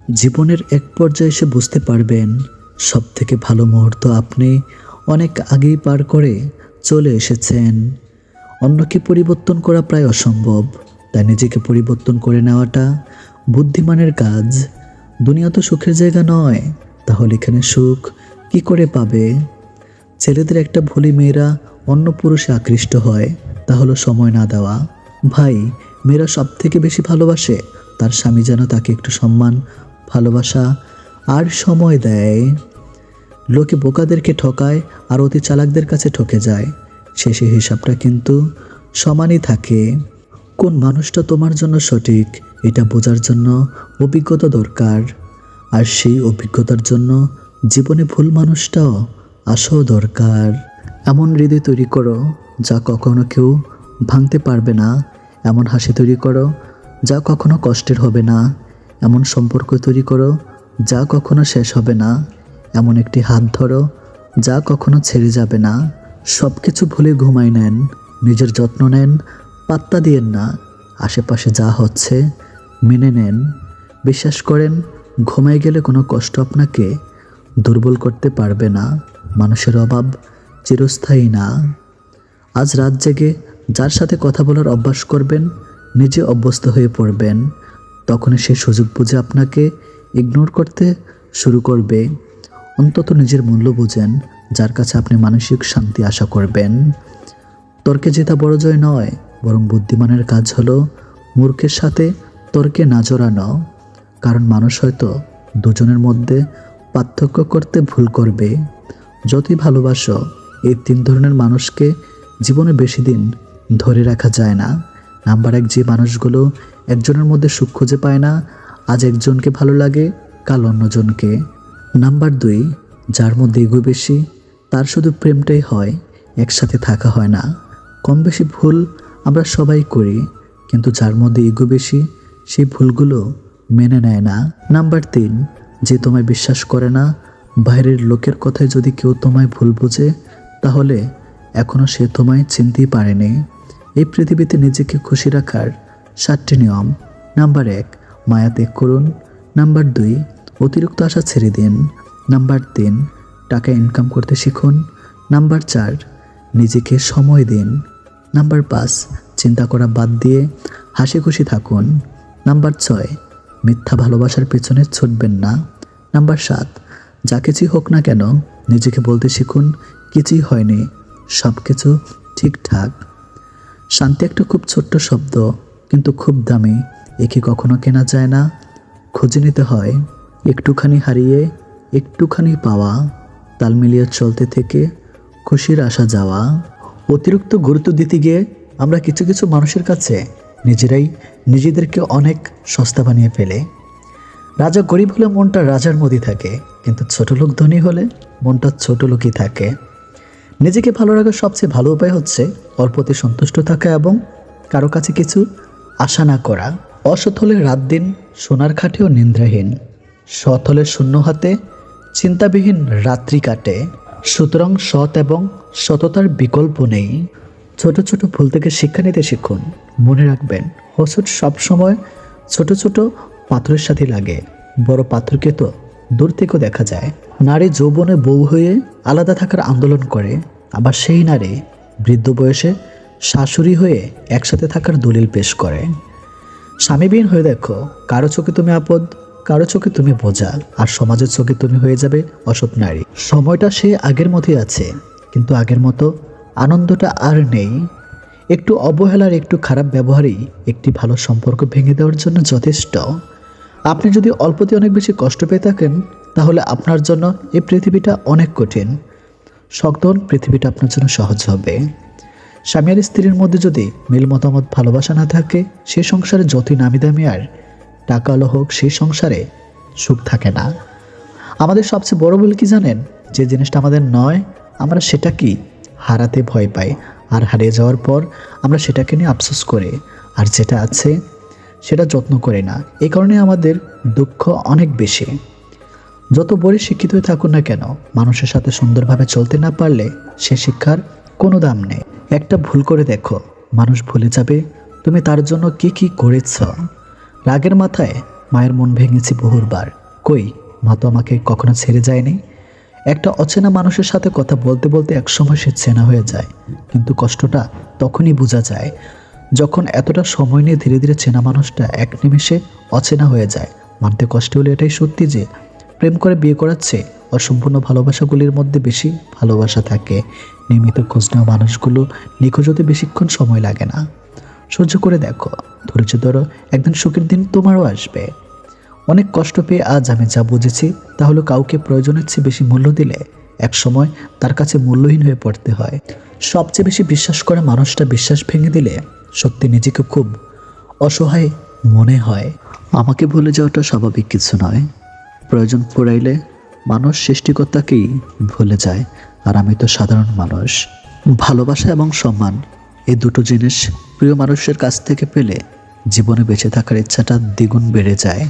জীবনের এক পর্যায়ে এসে বুঝতে পারবেন সবথেকে ভালো মুহূর্ত আপনি অনেক আগেই পার করে চলে এসেছেন। অন্যকে পরিবর্তন করা প্রায় অসম্ভব, তাই নিজেকে পরিবর্তন করে নেওয়াটা বুদ্ধিমানের কাজ। দুনিয়া তো সুখের জায়গা নয়, তাহলে এখানে সুখ কি করে পাবে? ছেলেদের একটা ভুলই মেয়েরা অন্য পুরুষে আকৃষ্ট হয়, তা হলো সময় না দেওয়া। ভাই, মেয়েরা সব থেকে বেশি ভালোবাসে তার স্বামী যেন তাকে একটু সম্মান, ভালোবাসা আর সময় দেয়। লোকে বোকাদেরকে ঠকায় আর অতি চালাকদের কাছে ঠকে যায়, শেষে হিসাবটা কিন্তু সমানই থাকে। কোন মানুষটা তোমার জন্য সঠিক এটা বোঝার জন্য অভিজ্ঞতা দরকার, আর সেই অভিজ্ঞতার জন্য জীবনে ভুল মানুষটাও আসাও দরকার। এমন হৃদয় তৈরি করো যা কখনো কেউ ভাঙতে পারবে না, এমন হাসি তৈরি করো যা কখনো কষ্টের হবে না, এমন সম্পর্ক তৈরি করো যা কখনো শেষ হবে না, এমন একটি হাত ধরো যা কখনো ছেড়ে যাবে না। সব কিছু ভুলে ঘুমাই নেন, নিজের যত্ন নেন, পাত্তা দিয়েন না, আশেপাশে যা হচ্ছে মেনে নেন। বিশ্বাস করেন, ঘুমাই গেলে কোনো কষ্ট আপনাকে দুর্বল করতে পারবে না। মানুষের অভাব চিরস্থায়ী না। আজ রাত জেগে যার সাথে কথা বলার অভ্যাস করবেন, নিজে অভ্যস্ত হয়ে পড়বেন, তখনই সে সুযোগ বুঝে আপনাকে ইগনোর করতে শুরু করবে। অন্তত নিজের মূল্য বুঝেন, যার কাছে আপনি মানসিক শান্তি আশা করবেন। তর্কে জেতা বড় জয় নয়, বরং বুদ্ধিমানের কাজ হলো মূর্খের সাথে তর্কে না জড়ানো। কারণ মানুষ হয়তো দুজনের মধ্যে পার্থক্য করতে ভুল করবে। যতই ভালোবাসো, এই তিন ধরনের মানুষকে জীবনে বেশি দিন ধরে রাখা যায় না। নাম্বার 1, যে মানুষগুলো একজনের মধ্যে সুখ খুঁজে পায় না, আজ একজনকে ভালো লাগে, কাল অন্যজনকে। নাম্বার 2, যার মধ্যে ইগো বেশি, তার শুধু প্রেমটাই হয়, একসাথে থাকা হয় না। কম বেশি ভুল আমরা সবাই করি, কিন্তু যার মধ্যে ইগো বেশি সেই ভুলগুলো মেনে নেয় না। নাম্বার 3, যে তোমায় বিশ্বাস করে না। বাইরের লোকের কথায় যদি কেউ তোমায় ভুল বোঝে, তাহলে এখনও সে তোমায় চিনতেই পারেনি। এই পৃথিবীতে নিজেকে খুশি রাখার 7টি নিয়ম। নাম্বার 1, মায়া ত্যাগ করুন। নাম্বার 2, অতিরিক্ত আশা ছেড়ে দিন। নাম্বার 3, টাকা ইনকাম করতে শিখুন। নাম্বার 4, নিজেকে সময় দিন। নাম্বার 5, চিন্তা করা বাদ দিয়ে হাসি খুশি থাকুন। নাম্বার 6, মিথ্যা ভালোবাসার পেছনে ছুটবেন না। নাম্বার 7, যা কিছুই হোক না কেন নিজেকে বলতে শিখুন, কিছুই হয়নি, সব কিছু ঠিকঠাক। শান্তি একটা খুব ছোট্ট শব্দ, কিন্তু খুব দামি। একে কখনো কেনা যায় না, খুঁজে নিতে হয়। একটুখানি হারিয়ে একটুখানি পাওয়া, তাল মিলিয়ে চলতে থেকে খুশির আসা যাওয়া। অতিরিক্ত গুরুত্ব দিতে গিয়ে আমরা কিছু কিছু মানুষের কাছে নিজেরাই নিজেদেরকে অনেক সস্তা বানিয়ে ফেলে। রাজা গরিব হলে মনটা রাজার মধ্যে থাকে, কিন্তু ছোট লোক ধনী হলে মনটা ছোট লোকই থাকে। নিজেকে ভালো রাখার সবচেয়ে ভালো উপায় হচ্ছে অল্পতে সন্তুষ্ট থাকা এবং কারো কাছে কিছু আশা না করা। অসৎ হলে রাত দিন সোনার খাটেও নিন্দ্রাহীন, সৎ হলে শূন্য হাতে চিন্তাবিহীন রাত্রি কাটে। সুতরাং সৎ এবং সততার বিকল্প নেই। ছোট ছোট ভুল থেকে শিক্ষা নিতে শিখুন। মনে রাখবেন, হোঁচট সবসময় ছোট ছোট পাথরের সাথে লাগে, বড় পাথরকে তো দূর থেকেও দেখা যায়। নারী যৌবনে বউ হয়ে আলাদা থাকার আন্দোলন করে, আবার সেই নারী বৃদ্ধ বয়সে শাশুড়ি হয়ে একসাথে থাকার দলিল পেশ করে। স্বামীবিহীন হয়ে দেখো, কারো চোখে তুমি আপদ, কারো চোখে তুমি বোঝা, আর সমাজের চোখে তুমি হয়ে যাবে অসৎ নারী। সময়টা সে আগের মতোই আছে, কিন্তু আগের মতো আনন্দটা আর নেই। একটু অবহেলার, একটু খারাপ ব্যবহারই একটি ভালো সম্পর্ক ভেঙে দেওয়ার জন্য যথেষ্ট। আপনি যদি অল্পতে অনেক বেশি কষ্ট পেয়ে থাকেন, তাহলে আপনার জন্য এই পৃথিবীটা অনেক কঠিন। শক্ত পৃথিবীটা আপনার জন্য সহজ হবে। স্বামী আর স্ত্রীর মধ্যে যদি মিল মতামত ভালোবাসা না থাকে, সেই সংসারে যতই নামি দামি আর টাকালো হোক, সেই সংসারে সুখ থাকে না। আমাদের সবচেয়ে বড় ভুল কি জানেন? যে জিনিসটা আমাদের নয়, আমরা সেটা কি হারাতে ভয় পাই, আর হারিয়ে যাওয়ার পর আমরা সেটাকে নিয়ে আফসোস করি, আর যেটা আছে সেটা যত্ন করে না। এই কারণে আমাদের দুঃখ অনেক বেশি। যত বড় শিক্ষিত হয়ে থাকুন না কেন, মানুষের সাথে সুন্দরভাবে চলতে না পারলে সে শিক্ষার কোনো দাম নেই। একটা ভুল করে দেখো, মানুষ ভুলে যাবে তুমি তার জন্য কি কি করেছ। রাগের মাথায় মায়ের মন ভেঙেছি বহুবার, কই মা তো আমাকে কখনো ছেড়ে যায়নি। একটা অচেনা মানুষের সাথে কথা বলতে বলতে একসময় সে চেনা হয়ে যায়, কিন্তু কষ্টটা তখনই বোঝা যায় যখন এতটা সময় নিয়ে ধীরে ধীরে চেনা মানুষটা এক নিমেষে অচেনা হয়ে যায়। মানতে কষ্ট হলে এটাই সত্যি যে প্রেম করে বিয়ে করাচ্ছে অসম্পূর্ণ ভালোবাসাগুলির মধ্যে বেশি ভালোবাসা থাকে। নিয়মিত খোঁজ নেওয়া মানুষগুলো নিখোঁজ হতে বেশিক্ষণ সময় লাগে না। সহ্য করে দেখো, ধৈর্য ধরো, একদিন সুখের দিন তোমারও আসবে। অনেক কষ্ট পেয়ে আজ আমি যা বুঝেছি তা হলো কাউকে প্রয়োজনের চেয়ে বেশি মূল্য দিলে একসময় তার কাছে মূল্যহীন হয়ে পড়তে হয়। সবচেয়ে বেশি বিশ্বাস করা মানুষটা বিশ্বাস ভেঙে দিলে সত্যি নিজেকে খুব অসহায় মনে হয়। আমাকে ভুলে যাওয়াটা স্বাভাবিক কিছু নয়। প্রয়োজন ফুরাইলে মানুষ সৃষ্টিকর্তাকেই ভুলে যায়, আর আমি তো সাধারণ মানুষ। ভালোবাসা এবং সম্মান এই দুটো জিনিস প্রিয় মানুষের কাছ থেকে পেলে জীবনে বেঁচে থাকার ইচ্ছাটা দ্বিগুণ বেড়ে যায়।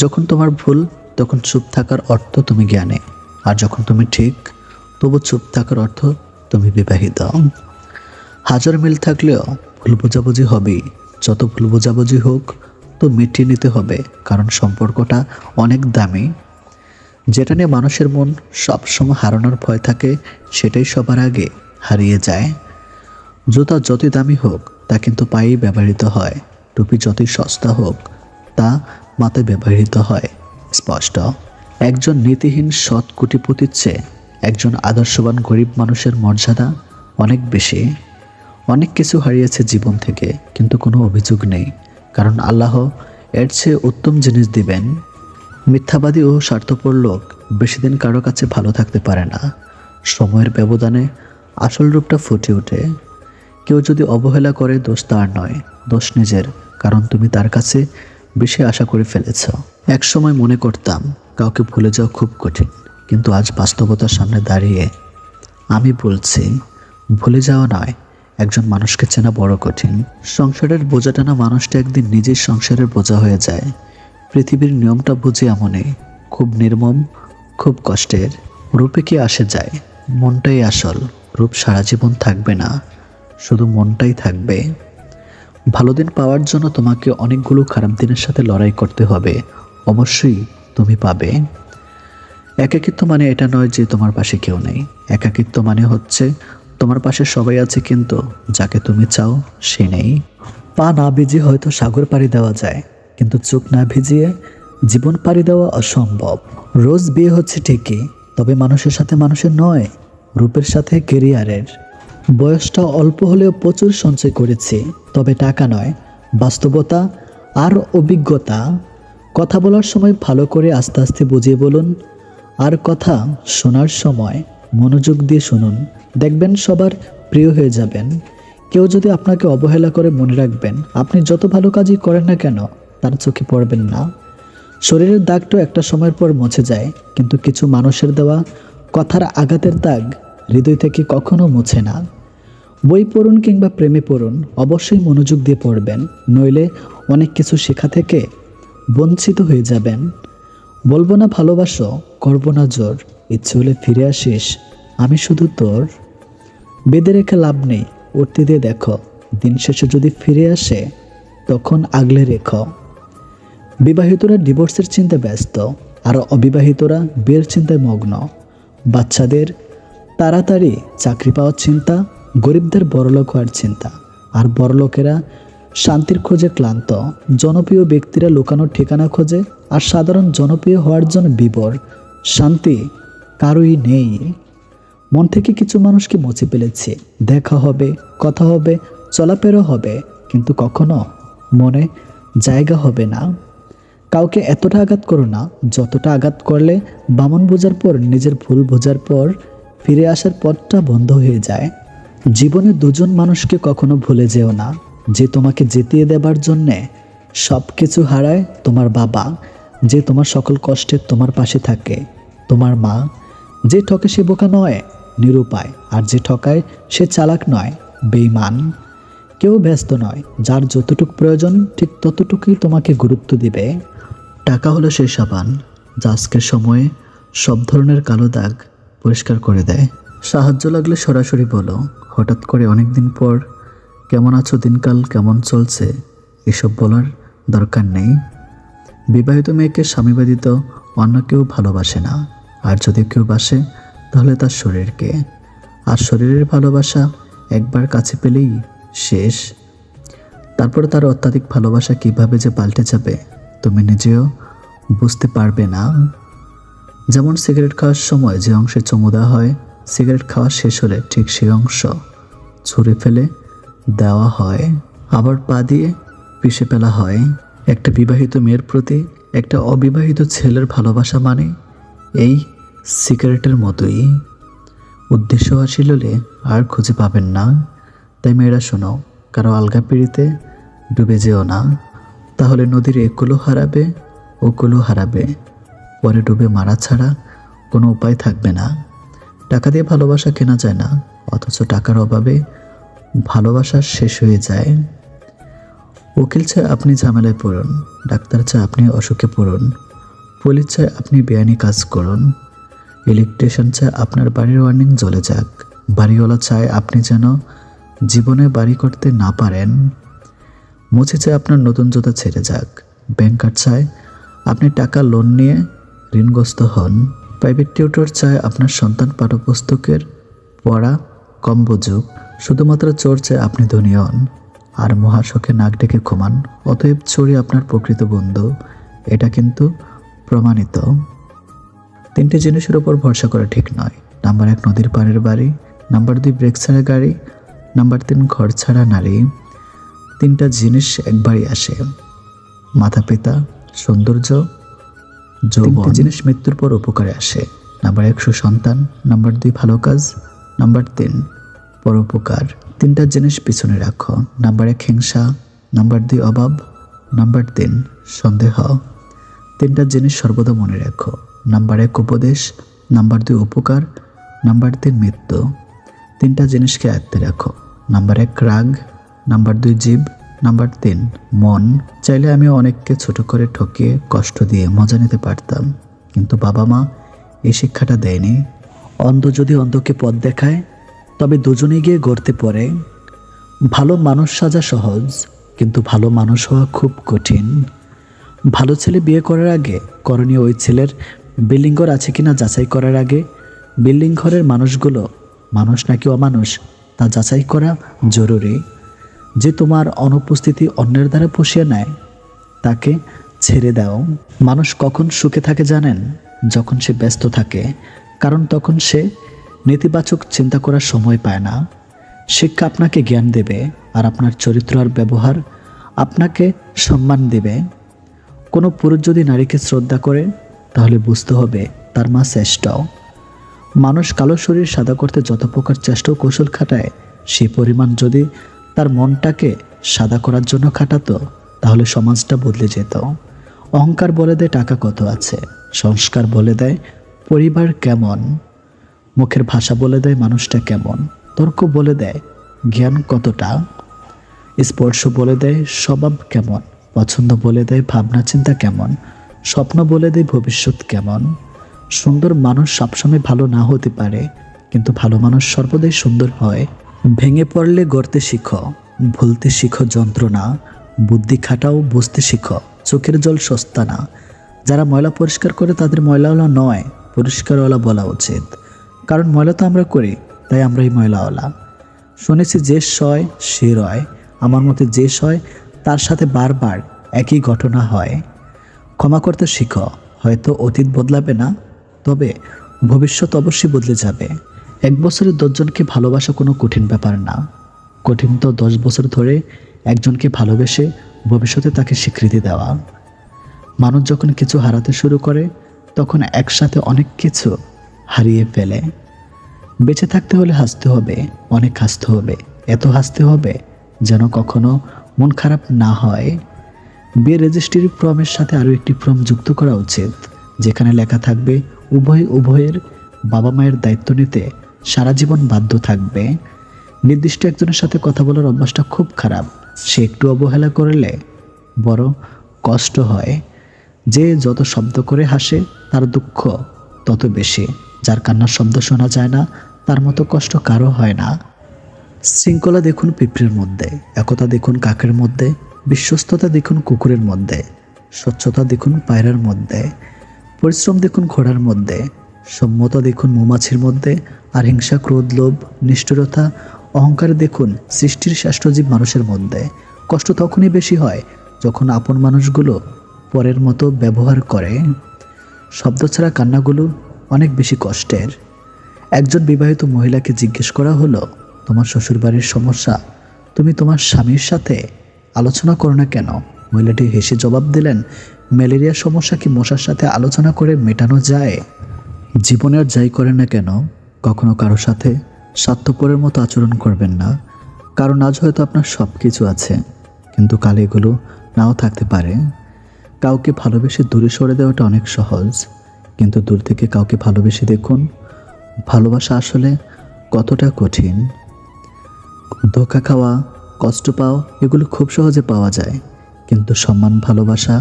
যখন তোমার ভুল তখন চুপ থাকার অর্থ তুমি জ্ঞানে, আর যখন তুমি ঠিক তবু চুপ থাকার অর্থ তুমি বিবাহিত। হাজার মিল থাকলেও ভুল বোঝাবুঝি হবেই। যত ভুল বোঝাবুঝি হোক তো মিটিয়ে নিতে হবে, কারণ সম্পর্কটা অনেক দামি। যেটা নিয়ে মানুষের মন সবসময় হারানোর ভয় থাকে সেটাই সবার আগে হারিয়ে যায়। জুতা যতই দামি হোক তা কিন্তু পায়েই ব্যবহৃত হয়। টুপি যতই সস্তা হোক তা মাথায় ব্যবহৃত হয়। স্পষ্ট। একজন নীতিহীন সৎ কোটিপতির চেয়ে একজন আদর্শবান গরিব মানুষের মর্যাদা অনেক বেশি। অনেক কিছু হারিয়েছে জীবন থেকে, কিন্তু কোনো অভিযোগ নেই, কারণ আল্লাহ এর চেয়ে উত্তম জিনিস দিবেন। মিথ্যাবাদী ও স্বার্থপর লোক বেশি দিন কারো কাছে ভালো থাকতে পারে না। সময়ের ব্যবধানে আসল রূপটা ফুটে ওঠে। কেউ যদি অবহেলা করে দোষ তার নয়, দোষ নিজের, কারণ তুমি তার কাছে বেশি আশা করে ফেলেছ। এক সময় মনে করতাম কাউকে ভুলে যাওয়া খুব কঠিন, কিন্তু আজ বাস্তবতার সামনে দাঁড়িয়ে আমি বলছি ভুলে যাওয়া নয়, একজন মানুষকে চেনা বড় কঠিন। সংসারের বোঝা টানা মানুষটা একদিন নিজের সংসারের বোঝা হয়ে যায়। পৃথিবীর নিয়মটা বুঝি এমনই, খুব নির্মম, খুব কষ্টের। রূপে কি আসে যায়, মনটাই আসল। রূপ সারা জীবন থাকবে না, শুধু মনটাই থাকবে। ভালো দিন পাওয়ার জন্য তোমাকে অনেকগুলো খারাপ দিনের সাথে লড়াই করতে হবে, অবশ্যই তুমি পাবে। একাকিত্ব মানে এটা নয় যে তোমার পাশে কেউ নেই। একাকিত্ব মানে হচ্ছে তোমার পাশে সবাই আছে, কিন্তু যাকে তুমি চাও সে নেই। পা না ভিজিয়ে হয়তো সাগর পাড়ি দেওয়া যায়, কিন্তু চোখ না ভিজিয়ে জীবন পাড়ি দেওয়া অসম্ভব। রোজ বিয়ে হচ্ছে ঠিকই, তবে মানুষের সাথে মানুষের নয়, রূপের সাথে কেরিয়ারের। বয়সটা অল্প হলেও প্রচুর সঞ্চয় করেছি, তবে টাকা নয়, বাস্তবতা আর অভিজ্ঞতা। কথা বলার সময় ভালো করে আস্তে আস্তে বুঝিয়ে বলুন, আর কথা শোনার সময় মনোযোগ দিয়ে শুনুন। দেখবেন সবার প্রিয় হয়ে যাবেন। কেউ যদি আপনাকে অবহেলা করে মনে রাখবেন আপনি যত ভালো কাজই করেন না কেন তার চোখে পড়বেন না। শরীরের দাগটা একটা সময়ের পর মুছে যায়, কিন্তু কিছু মানুষের দেওয়া কথার আঘাতের দাগ হৃদয় থেকে কখনো মুছে না। বই পড়ুন কিংবা প্রেমে পড়ুন, অবশ্যই মনোযোগ দিয়ে পড়বেন, নইলে অনেক কিছু শেখা থেকে বঞ্চিত হয়ে যাবেন। বলবো না ভালোবাসো, করবো না জোর, ইচ্ছে হলে ফিরে আসিস, আমি শুধু তোর। বেঁধে রেখে লাভ নেই, উঠতে দিয়ে দেখো, দিন শেষে যদি ফিরে আসে তখন আগলে রেখো। বিবাহিতরা ডিভোর্সের চিন্তায় ব্যস্ত, আর অবিবাহিতরা বিয়ের চিন্তায় মগ্ন। বাচ্চাদের তাড়াতাড়ি চাকরি পাওয়ার চিন্তা, গরিবদের বড়লোক হওয়ার চিন্তা, আর বড়লোকেরা শান্তির খোঁজে ক্লান্ত। জনপ্রিয় ব্যক্তিরা লুকানোর ঠিকানা খোঁজে, আর সাধারণ জনপ্রিয় হওয়ার জন্য বিবর। শান্তি কারোই নেই। মন থেকে কিছু মানুষকে মুছে ফেলেছি। দেখা হবে, কথা হবে, চলাফেরা হবে, কিন্তু কখনো মনে জায়গা হবে না। কাউকে এতটা আঘাত করো না যতটা আঘাত করলে বামন বোঝার পর, নিজের ভুল বোঝার পর ফিরে আসার পথটা বন্ধ হয়ে যায়। জীবনে দুজন মানুষকে কখনো ভুলে যেও না, যে তোমাকে জিতিয়ে দেবার জন্যে সব কিছু হারায়। তোমার বাবা, যে তোমার সকল কষ্টে তোমার পাশে থাকে। তোমার মা, যে ঠকে সে বোকা নয়, নিরুপায়, আর যে ঠকায় সে চালাক নয়, বেঈমান। কেউ ব্যস্ত নয়, যার যতটুকু প্রয়োজন ঠিক ততটুকুই তোমাকে গুরুত্ব দিবে। টাকা হলো সেই সাবান যা আজকের সময়ে সব ধরনের কালো দাগ পরিষ্কার করে দেয়। সাহায্য লাগলে সরাসরি বলো, হঠাৎ করে অনেক দিন পর কেমন আছো, দিনকাল কেমন চলছে এসব বলার দরকার নেই। বিবাহিত মেয়েকে স্বামী ব্যতীত অন্য কেউ ভালোবাসে না। আর যদি কেউ বাসে তাহলে তার শরীরকে। আর শরীরের ভালোবাসা একবার কাছে পেলেই শেষ। তারপরে তার অত্যাধিক ভালোবাসা কিভাবে যে পাল্টে যাবে তুমি নিজেও বুঝতে পারবে না। যেমন সিগারেট খাওয়ার সময় যে অংশে চুমু দেওয়া হয়, সিগারেট খাওয়া শেষ হলে ঠিক সেই অংশ ছুঁড়ে ফেলে দেওয়া হয়, আবার পা দিয়ে পিষে ফেলা হয়। একটা বিবাহিত মেয়ের প্রতি একটা অবিবাহিত ছেলের ভালোবাসা মানে এই সিগারেটের মতোই, উদ্দেশ্য হাসিল হলে আর খুঁজে পাবেন না। তাই মেয়েরা শোনো, কারো আলগা পিড়িতে ডুবে যেও না, তাহলে নদীর একুলো হারাবে ওকুলো হারাবে, পরে ডুবে মারা ছাড়া কোনো উপায় থাকবে না। টাকা দিয়ে ভালোবাসা কেনা যায় না, অথচ টাকার অভাবে ভালোবাসা শেষ হয়ে যায়। উকিল চায় আপনি ঝামেলায় পড়ুন, ডাক্তার চায় আপনি অসুখে পড়ুন, পুলিশ চায় আপনি বেআইনি কাজ করুন, ইলেকট্রিশিয়ান চায় আপনার বাড়ির ওয়ার্নিং জ্বলে যাক, বাড়িওয়ালা চায় আপনি যেন জীবনে বাড়ি করতে না পারেন, মুছে চায় আপনার নতুন জুতা ছেড়ে যাক, ব্যাংকার চায় আপনি টাকা লোন নিয়ে ঋণগ্রস্ত হন, প্রাইভেট টিউটর চায় আপনার সন্তান পাঠ্যপুস্তকের পড়া কম বুঝুক, শুধুমাত্র চোর চায় আপনি ধনী হন, আর মহাশোকে নাক ডেকে ঘুমান। অতএব চোরই আপনার প্রকৃত বন্ধু, এটা কিন্তু প্রমাণিত। তিনটে জিনিসের উপর ভরসা করা ঠিক নয়। নাম্বার 1 নদীর পাড়ের বাড়ি, নাম্বার 2 ব্রেক ছাড়া গাড়ি, নাম্বার 3 ঘর ছাড়া নারী। তিনটা জিনিস একবারই আসে, মাতা পিতা, সৌন্দর্য, যৌবন। জিনিস মৃত্যুর পর উপকারে আসে। নাম্বার 1 সুসন্তান, নাম্বার 2 ভালো কাজ, নাম্বার 3 পরোপকার। তিনটা জিনিস পিছনে রাখো। নাম্বার 1 হিংসা, নাম্বার 2 অভাব, নাম্বার 3 সন্দেহ। তিনটা জিনিস সর্বদা মনে রাখো। নাম্বার 1 উপদেশ, নাম্বার 2 উপকার, নাম্বার 3 মৃত্যু। তিনটা জিনিসকে আয়ত্তে রাখো। নাম্বার 1 রাগ, নাম্বার 2 জীব, নাম্বার 3 মন। চাইলে আমি অনেককে ছোট করে ঠকিয়ে কষ্ট দিয়ে মজা নিতে পারতাম, কিন্তু বাবা মা এই শিক্ষাটা দেয়নি। অন্ধ যদি অন্ধকে পথ দেখায় তবে দুজনে গিয়ে গড়তে পড়ে। ভালো মানুষ সাজা সহজ, কিন্তু ভালো মানুষ হওয়া খুব কঠিন। ভালো ছেলে বিয়ে করার আগে করণীয় ওই ছেলের বিল্ডিং ঘর আছে কিনা যাচাই করার আগে বিল্ডিং ঘরের মানুষগুলো মানুষ নাকি অমানুষ তা যাচাই করা জরুরি। যে তোমার অনুপস্থিতি অন্যের দ্বারা পুষিয়ে নেয় তাকে ছেড়ে দাও। মানুষ কখন সুখে থাকে জানেন? যখন সে ব্যস্ত থাকে, কারণ তখন সে নেতিবাচক চিন্তা করার সময় পায় না। শিক্ষা আপনাকে জ্ঞান দেবে, আর আপনার চরিত্র আর ব্যবহার আপনাকে সম্মান দেবে। কোনো পুরুষ যদি নারীকে শ্রদ্ধা করে তাহলে বুঝতে হবে তার মা শ্রেষ্ঠ। মানুষ কালো শরীর সাদা করতে যত প্রকার চেষ্টা ও কৌশল খাটায়, সেই পরিমাণ যদি তার মনটাকে সাদা করার জন্য খাটাতো তাহলে সমাজটা বদলে যেত। অহংকার বলে দেয় টাকা কত আছে, সংস্কার বলে দেয় পরিবার কেমন, মুখের ভাষা বলে দেয় মানুষটা কেমন, তর্ক বলে দেয় জ্ঞান কতটা, স্পর্শ বলে দেয় স্বভাব কেমন, পছন্দ বলে দেয় ভাবনা চিন্তা কেমন, স্বপ্ন বলে দেয় ভবিষ্যৎ কেমন। সুন্দর মানুষ সবসময় ভালো না হতে পারে, কিন্তু ভালো মানুষ সর্বদাই সুন্দর হয়। ভেঙে পড়লে গড়তে শিখো, ভুলতে শিখো যন্ত্রণা, বুদ্ধি খাটাও বুঝতে শিখো, চোখের জল সস্তা না। যারা ময়লা পরিষ্কার করে তাদের ময়লাওয়ালা নয়, পরিষ্কারওয়ালা বলা উচিত, কারণ ময়লা তো আমরা করি, তাই আমরাই ময়লাওয়ালা। শুনেছি যে সয় সে রয়, আমার মতে যে সয় তার সাথে বারবার একই ঘটনা হয়। ক্ষমা করতে শিখো, হয়তো অতীত বদলাবে না, তবে ভবিষ্যৎ অবশ্যই বদলে যাবে। 1 বছরে 10 জনকে ভালোবাসা কোনো কঠিন ব্যাপার না, কঠিন তো 10 বছর ধরে একজনকে ভালোবেসে ভবিষ্যতে তাকে স্বীকৃতি দেওয়া। মানুষ যখন কিছু হারাতে শুরু করে তখন একসাথে অনেক কিছু হারিয়ে ফেলে। বেঁচে থাকতে হলে হাসতে হবে, অনেক হাসতে হবে, এত হাসতে হবে যেন কখনো মন খারাপ না হয়। বিয়ে রেজিস্ট্রি ফর্মের সাথে আরও একটি ফর্ম যুক্ত করা উচিত, যেখানে লেখা থাকবে উভয়ের বাবা মায়ের দায়িত্ব নিতে সারা জীবন বাধ্য থাকবে। নির্দিষ্ট একজনের সাথে কথা বলার অভ্যাসটা খুব খারাপ, সে একটু অবহেলা করলে বড় কষ্ট হয়। যে যত শব্দ করে হাসে তার দুঃখ তত বেশি, যার কান্নার শব্দ শোনা যায় না তার মতো কষ্ট কারো হয় না। শৃঙ্খলা দেখুন পিঁপড়ের মধ্যে, একতা দেখুন কাকের মধ্যে, বিশ্বস্ততা দেখুন কুকুরের মধ্যে, স্বচ্ছতা দেখুন পায়রার মধ্যে, পরিশ্রম দেখুন ঘোড়ার মধ্যে, সম্যতা দেখুন মৌমাছির মধ্যে, আর হিংসা, ক্রোধ, লোভ, নিষ্ঠুরতা, অহংকার দেখুন সৃষ্টির শ্রেষ্ঠ জীব মানুষের মধ্যে। কষ্ট তখনই বেশি হয় যখন আপন মানুষগুলো পরের মতো ব্যবহার করে। শব্দ ছাড়া কান্নাগুলো অনেক বেশি কষ্টের। একজন বিবাহিত মহিলাকে জিজ্ঞেস করা হলো, তোমার শ্বশুরবাড়ির সমস্যা তুমি তোমার স্বামীর সাথে আলোচনা করো না কেন? মহিলাটি হেসে জবাব দিলেন, ম্যালেরিয়ার সমস্যা কি মশার সাথে আলোচনা করে মেটানো যায়? জীবনে আর যাই করেন না কেন, কখনো কারো সাথে স্বার্থপরের মতো আচরণ করবেন না। কারণ আজ হয়তো আপনার সব কিছু আছে, কিন্তু কাল এগুলো নাও থাকতে পারে। কাউকে ভালোবেসে দূরে সরে দেওয়াটা অনেক সহজ, কিন্তু দূর থেকে কাউকে ভালোবেসে দেখুন ভালোবাসা আসলে কতটা কঠিন। ধোঁকা খাওয়া, কষ্ট পাওয়া এগুলো খুব সহজে পাওয়া যায়, কিন্তু সম্মান, ভালোবাসা,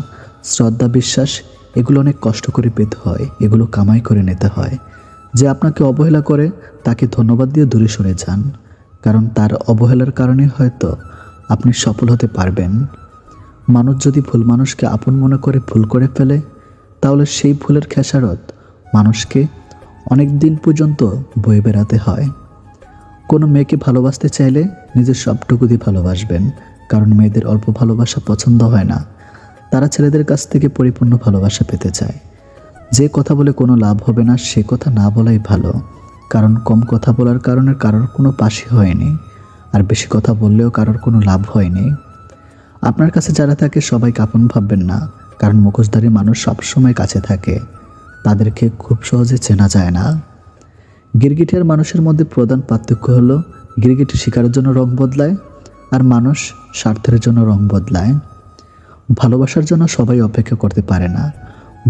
শ্রদ্ধা, বিশ্বাস এগুলো অনেক কষ্ট করে পেতে হয়, এগুলো কামাই করে নিতে হয়। যে আপনাকে অবহেলা করে তাকে ধন্যবাদ দিয়ে দূরে সরে যান, কারণ তার অবহেলার কারণে হয়তো আপনি সফল হতে পারবেন। মানুষ যদি ভুল মানুষকে আপন মনে করে ভুল করে ফেলে, তাহলে সেই ভুলের খেসারত মানুষকে অনেক দিন পর্যন্ত বয়ে বেড়াতে হয়। কোনো মেয়েকে ভালোবাসতে চাইলে নিজের সবটুকু দিয়ে ভালোবাসবেন, কারণ মেয়েদের অল্প ভালোবাসা পছন্দ হয় না। তারা ছেলেদের কাছ থেকে পরিপূর্ণ ভালোবাসা পেতে চায়। যে কথা বলে কোনো লাভ হবে না সে কথা না বলাই ভালো, কারণ কম কথা বলার কারণে কারোর কোনো পাশে হয়নি, আর বেশি কথা বললেও কারোর কোনো লাভ হয়নি। আপনার কাছে যারা থাকে সবাইকে আপন ভাববেন না, কারণ মুখোশধারী মানুষ সবসময় কাছে থাকে, তাদেরকে খুব সহজে চেনা যায় না। গিরগিটি আর মানুষের মধ্যে প্রধান পার্থক্য হলো গিরগিটি শিকারের জন্য রং বদলায়, আর মানুষ স্বার্থের জন্য রং বদলায়। ভালোবাসার জন্য সবাই অপেক্ষা করতে পারে না,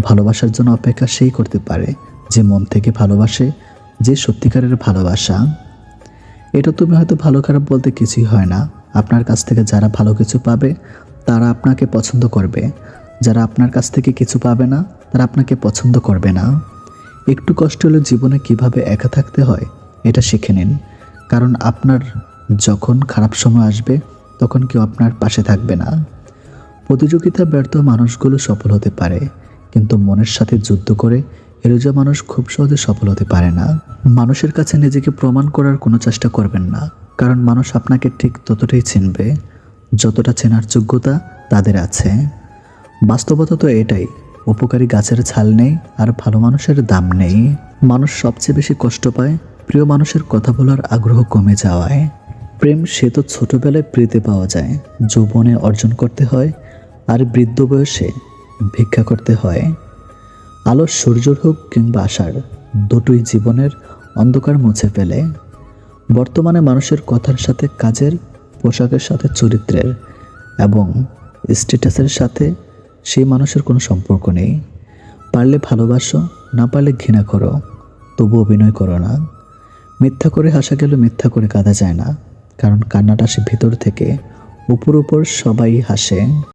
ভালোবাসার জন্য অপেক্ষা সেই করতে পারে যে মন থেকে ভালোবাসে, যে সত্যিকারের ভালোবাসা। এটা তুমি হয়তো ভালো খারাপ বলতে কিছুই হয় না। আপনার কাছ থেকে যারা ভালো কিছু পাবে তারা আপনাকে পছন্দ করবে, যারা আপনার কাছ থেকে কিছু পাবে না তারা আপনাকে পছন্দ করবে না। একটু কষ্ট হলে জীবনে কিভাবে একা থাকতে হয় এটা শিখে নিন, কারণ আপনার যখন খারাপ সময় আসবে তখন কেউ আপনার পাশে থাকবে না। প্রতিযোগিতা ব্যর্থ মানুষগুলো সফল হতে পারে, কিন্তু মনের সাথে যুদ্ধ করে হেরে মানুষ খুব সহজে সফল হতে পারে না। মানুষের কাছে নিজেকে প্রমাণ করার কোনো চেষ্টা করবেন না, কারণ মানুষ আপনাকে ঠিক ততটাই চিনবে যতটা চেনার যোগ্যতা তাদের আছে। বাস্তবতা তো এটাই, উপকারী গাছের ছাল নেই আর ভালো মানুষের দাম নেই। মানুষ সবচেয়ে বেশি কষ্ট পায় প্রিয় মানুষের কথা বলার আগ্রহ কমে যাওয়ায়। প্রেম সে তো ছোটবেলায় প্রীতি পাওয়া যায়, যৌবনে অর্জন করতে হয়, আর বৃদ্ধ বয়সে ভিক্ষা করতে হয়। আলো সূর্যর হোক কিংবা আষাঢ়, দুটোই জীবনের অন্ধকার মুছে ফেলে। বর্তমানে মানুষের কথার সাথে কাজের, পোশাকের সাথে চরিত্রের এবং স্ট্যাটাসের সাথে সেই মানুষের কোনো সম্পর্ক নেই। পারলে ভালোবাসো, না পারলে ঘৃণা করো, তবু অভিনয় করো না। মিথ্যা করে হাসা গেল মিথ্যা করে কাঁদা যায় না, কারণ কান্নাটা আসে ভিতর থেকে, উপর উপর সবাই হাসে।